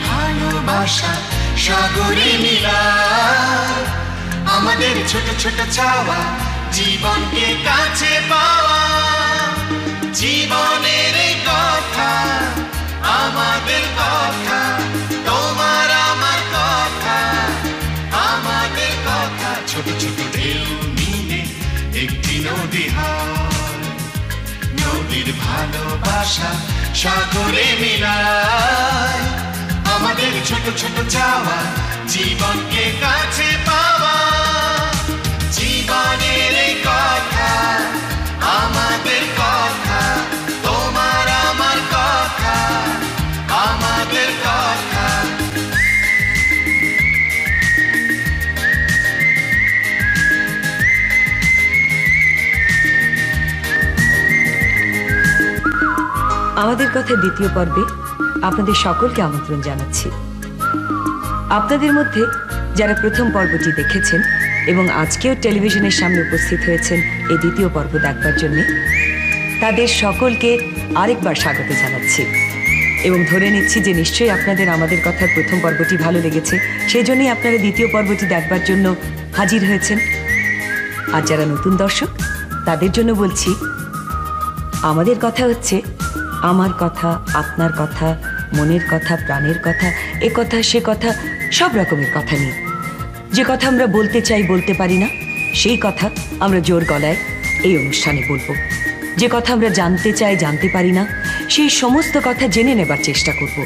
ভালোবাসা সাগরে মিলায় আমাদের ছোট ছোট চাওয়া জীবনকে কাছে পাওয়া জীবনের কথা আমাদের কথা তোমার আমার কথা আমাদের কথা ছোট ছোট ঢেউ মিলে একটি নদী হয় নদীর ভালোবাসা সাগরে মিলায় আমাদের ছোট ছোট চাওয়া জীবনকে কাছে পাওয়া জীবনের কথা আমাদের কথা তোমার আমার কথা আমাদের কথা আমাদের কথা দ্বিতীয় পর্বে আপনাদের সকলকে আমন্ত্রণ জানাচ্ছি। আপনাদের মধ্যে যারা প্রথম পর্বটি দেখেছেন এবং আজকেও টেলিভিশনের সামনে উপস্থিত হয়েছেন এই দ্বিতীয় পর্ব দেখবার জন্য তাদের সকলকে আরেকবার স্বাগত জানাচ্ছি এবং ধরে নিচ্ছি যে নিশ্চয়ই আপনাদের আমাদের কথার প্রথম পর্বটি ভালো লেগেছে, সেই জন্যই আপনারা দ্বিতীয় পর্বটি দেখবার জন্য হাজির হয়েছেন। আর যারা নতুন দর্শক তাদের জন্য বলছি, আমাদের কথা হচ্ছে আমার কথা, আপনার কথা, মনের কথা, প্রাণের কথা, এ কথা সে কথা, সব রকমের কথা নিয়ে যে কথা আমরা বলতে চাই বলতে পারি না সেই কথা আমরা জোর গলায় এই অনুষ্ঠানে বলবো। যে কথা আমরা জানতে চাই জানতে পারি না সেই সমস্ত কথা জেনে নেবার চেষ্টা করব।